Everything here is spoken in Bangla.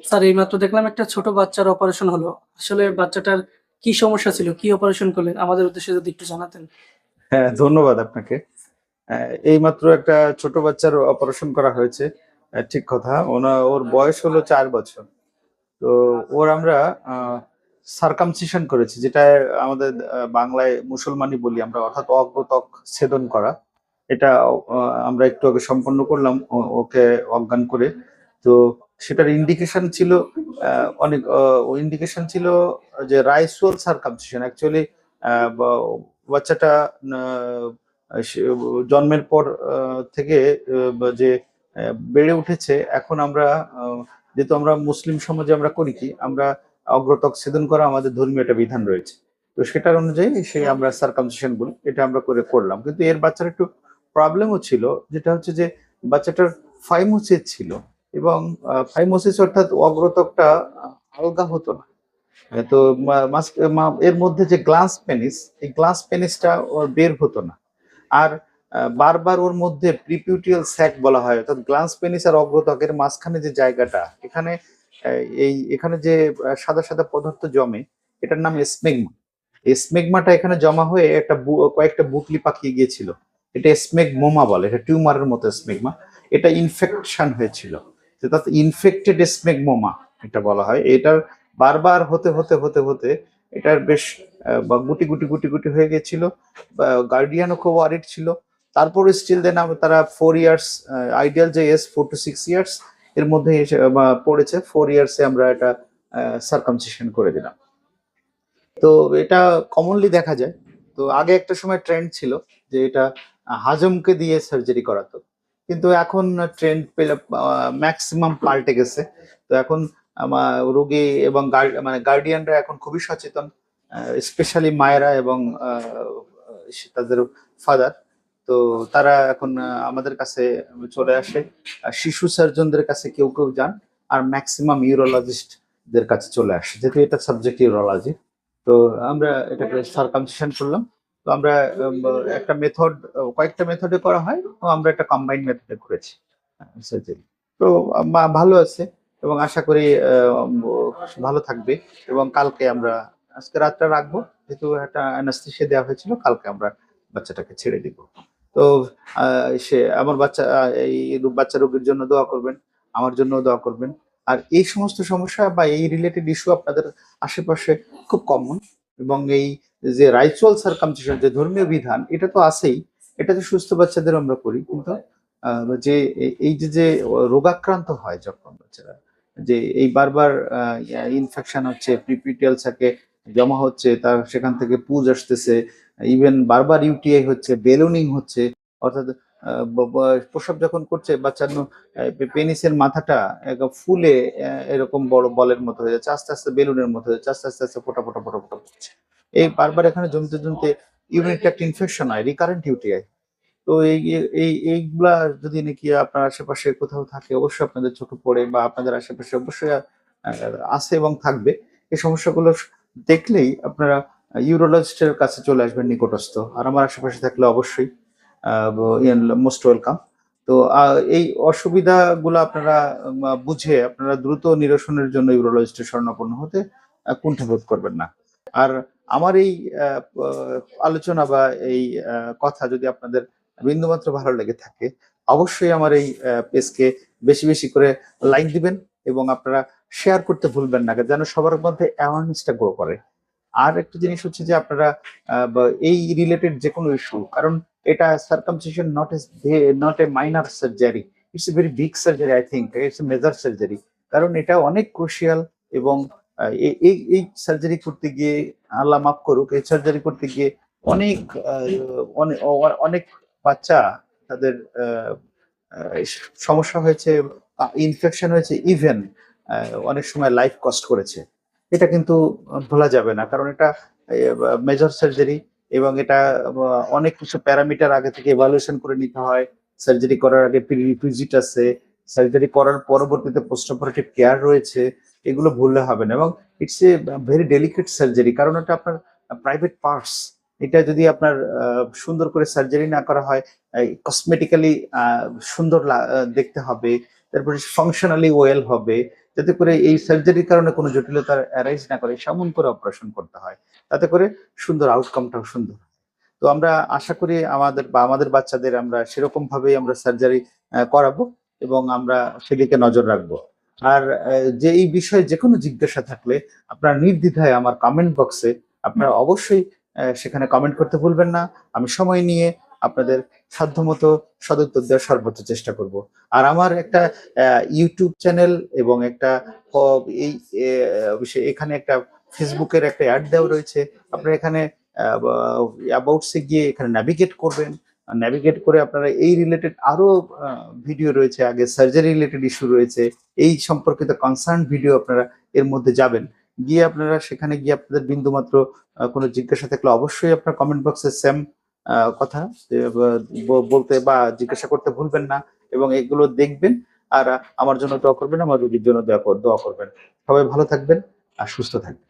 স্যার এইমাত্র দেখলাম একটা ছোট বাচ্চার অপারেশন হলো। আসলে বাচ্চাটার কি সমস্যা ছিল? কি অপারেশন করলেন? আমাদের উদ্দেশ্যে যদি একটু জানাতেন। হ্যাঁ, ধন্যবাদ আপনাকে। এইমাত্র একটা ছোট বাচ্চার অপারেশন করা হয়েছে। ঠিক কথা। ওর বয়স হলো 4 বছর। তো ওর আমরা সার্কামসিশন করেছি, যেটা আমাদের বাংলায় মুসলমানি বলি আমরা, অর্থাৎ অগ্রত্বক ছেদন করা। এটা আমরা একটু আগে সম্পন্ন করলাম ওকে অজ্ঞান করে। তো সেটার ইন্ডিকেশন ছিল অনেক ইন্ডিকেশন ছিল যে রাইসুয়াল সার্কামসিশন অ্যাকচুয়ালি। বাচ্চাটা আহ, জন্মের পর থেকে যে বেড়ে উঠেছে, এখন আমরা যেহেতু আমরা মুসলিম সমাজে আমরা করি কি, আমরা অগ্রত্বক ছেদন করা আমাদের ধর্মীয় একটা বিধান রয়েছে। তো সেটার অনুযায়ী আমরা সার্কামসিশন বলি, এটা আমরা করলাম। কিন্তু এর বাচ্চার একটু প্রবলেমও ছিল, যেটা হচ্ছে যে বাচ্চাটার ফাইমোসিস ছিল। এবং ফাইমোসিস অর্থাৎ অগ্রত্বকটা আলগা হতো না। তো এর মধ্যে যে গ্লাস পেনিস, এই গ্লাস পেনিসটা ওর বের হতো না। আর বারবার ওর মধ্যে প্রিপিউটিয়াল স্যাক বলা হয়, অর্থাৎ গ্লাস পেনিস আর অগ্রত্বকের মাঝখানে যে জায়গাটা, এখানে এখানে যে সাদা সাদা পদার্থ জমে, এটার নাম স্মেগমা। এই স্মেগমাটা এখানে জমা হয়ে একটা কয়েকটা বুকলি পাকিয়ে গিয়েছিল। এটা স্মেগমোমা বলে, এটা টিউমারের মতো স্মেগমা। এটা ইনফেকশন হয়েছিল, তাতে ইনফেক্টেড স্মেগমোমা এটা বলা হয়। এটার বারবার হতে হতে হতে হতে এটার বেশ বা গুটি গুটি গুটি গুটি হয়ে গেছিল। গার্ডিয়ানও খুব ওয়ারিড ছিল। তারপরে স্টিল দেন তারা 4 ইয়ার্স, আইডিয়াল যে এস 4 to 6 ইয়ার্স এর মধ্যে এসে পড়েছে। 4 ইয়ার্সে আমরা এটা সার্কামসিশন করে দিলাম। তো এটা কমনলি দেখা যায়। তো আগে একটা সময় ট্রেন্ড ছিল যে এটা হাজমকে দিয়ে সার্জারি করাতো, কিন্তু এখন ট্রেন্ড পেলে ম্যাক্সিমাম পাল্টে গেছে। তো এখন আমার রোগী এবং মানে গার্ডিয়ানরা এখন খুবই সচেতন, স্পেশালি মায়েরা এবং তাদের ফাদার। তো তারা এখন আমাদের কাছে চলে আসে। শিশু সার্জনদের কাছে কেউ কেউ যান, আর ম্যাক্সিমাম ইউরোলজিস্টদের কাছে চলে আসে, যেহেতু এটা সাবজেক্ট ইউরোলজি। তো আমরা এটাকে সার্কামসিশন করলাম। তো আমরা একটা মেথড, কয়েকটা মেথডে করা হয়, তো আমরা একটা কম্বাইন্ড মেথডে করেছি সার্জারি। তো ভালো আছে, এবং আশা করি ভালো থাকবে। এবং কালকে আমরা, আজকে রাতটা রাখবো, যেহেতু একটা অ্যানাস্থেসিয়া দেওয়া হয়েছিল, কালকে আমরা বাচ্চাটাকে ছেড়ে দিব। তো সে আমার বাচ্চা, এই বাচ্চা রোগীর জন্য দোয়া করবেন, আমার জন্য দোয়া করবেন। আর এই সমস্ত সমস্যা বা এই রিলেটেড ইস্যু আপনাদের আশেপাশে খুব কমন। এবং এই যে রাইচুয়াল সার্কামসিশন, যে ধর্মীয় বিধান, এটা তো আছেই। এটা তো সুস্থ বাচ্চাদের আমরা করি, কিন্তু যে এই যে রোগাক্রান্ত হয় যখন বাচ্চারা, যে এই বারবার ইনফেকশন হচ্ছে, প্রিপিটিয়াল থাকে জমা হচ্ছে, তার সেখান থেকে পুজ আসতেছে, ইভেন বারবার ইউটিআই হচ্ছে, বেলুনিং হচ্ছে, অর্থাৎ প্রসব যখন করছে বাচ্চার পেনিসের মাথাটা ফুলে এরকম বড় বলের মতো হয়ে যাচ্ছে, আস্তে আস্তে বেলুনের মতো হয়ে যাচ্ছে, আস্তে আস্তে আস্তে ফোটা ফোটা ফোটা ফোটা করছে। এই বারবার এখানে জমতে জমতে ইউরিন ট্র্যাক্ট ইনফেকশন হয়, রিকারেন্ট ইউটিআই। তো এইগুলা যদি নাকি আপনার আশেপাশে কোথাও থাকে, অবশ্যই আপনাদের চোখে পড়ে বা আপনাদের আশেপাশে অবশ্যই আছে এবং থাকবে, এই সমস্যাগুলো দেখলেই আপনারা ইউরোলজিস্টের কাছে চলে আসবেন নিকটস্থ। আর আমার আশেপাশে থাকলে অবশ্যই মোস্ট ওয়েলকাম। তো এই অসুবিধাগুলো আপনারা বুঝে আপনারা দ্রুত নিরসনের জন্য ইউরোলজিস্টের শরণাপন্ন হতে কুণ্ঠাবোধ করবেন না। আর আমার এই আলোচনা বা এই কথা যদি আপনাদের বিন্দুমাত্র ভালো লেগে থাকে, অবশ্যই আমার এই পেজকে বেশি বেশি করে লাইক দিবেন, এবং আপনারা শেয়ার করতে ভুলবেন না, যেন সবার মধ্যে অ্যাওয়ারনেসটা গ্রো করে। আর একটা জিনিস হচ্ছে যে আপনারা এই রিলেটেড যে কোনো ইস্যু, কারণ এটা circumcision not a minor surgery, it's a very big surgery, I think it's a major surgery. কারণ এটা অনেক ক্রুশিয়াল। এবং এই এই সার্জারি করতে গিয়ে, আল্লাহ মাফ করুক, এই সার্জারি করতে গিয়ে অনেক অনেক অনেক বাচ্চা তাদের সমস্যা হয়েছে, ইনফেকশন হয়েছে, ইভেন অনেক সময় লাইফ কস্ট করেছে। এটা কিন্তু ভোলা যাবে না, কারণ এটা মেজর সার্জারি। এবং এটা অনেক কিছু প্যারামিটার আগে থেকে এভালুয়েশন করে নিতে হয়। সার্জারি করার আগে প্রিরিকুইজিট আছে, সার্জারি করার পরবর্তীতে পোস্ট অপারেটিভ কেয়ার রয়েছে, এগুলো ভুললে হবে না। এবং it's a very delicate surgery, কারণ এটা আপনার প্রাইভেট পার্টস। এটা যদি আপনার সুন্দর করে সার্জারি না করা হয়, কসমেটিক্যালি সুন্দর দেখতে হবে, তারপরে ফাংশনালি ওয়েল হবে, যাতে করে এই সার্জারির কারণে কোনো জটিলতা অ্যারাইজ না করে সেমন করে অপারেশন করতে হয়, তাতে করে সুন্দর আউটকামটাও সুন্দর হয়। তো আমরা আশা করি আমাদের বাচ্চাদের আমরা সেরকম ভাবেই আমরা সার্জারি করাবো এবং আমরা সেদিকে নজর রাখবো। আর যে এই বিষয়ে যে কোনো জিজ্ঞাসা থাকলে আপনারা নির্দ্বিধায় আমার কমেন্ট বক্সে আপনারা অবশ্যই সেখানে কমেন্ট করতে ভুলবেন না। আমি সময় নিয়ে আপনাদের সাধ্যমতো সদুত্তর দেওয়ার সর্বোচ্চ চেষ্টা করব। আর আমার একটা ইউটিউব চ্যানেল এবং একটা এই এখানে একটা ফেসবুকের একটা অ্যাড দেওয়া রয়েছে। আপনারা এখানে অ্যাবাউটসে গিয়ে এখানে ন্যাভিগেট করবেন। ন্যাভিগেট করে আপনারা এই রিলেটেড আরো ভিডিও রয়েছে, আগে সার্জারি রিলেটেড ইস্যু রয়েছে, এই সম্পর্কিত কনসার্ন ভিডিও আপনারা এর মধ্যে যাবেন। গিয়ে আপনারা সেখানে গিয়ে আপনাদের বিন্দুমাত্র কোনো জিজ্ঞাসা থাকলে অবশ্যই আপনার কমেন্ট বক্সে সেম কথা বলতে বা জিজ্ঞাসা করতে ভুলবেন না এবং এগুলো দেখবেন। আর আমার জন্য দোয়া করবেন, আমার রোগীর জন্য দোয়া করবেন। সবাই ভালো থাকবেন আর সুস্থ থাকবেন।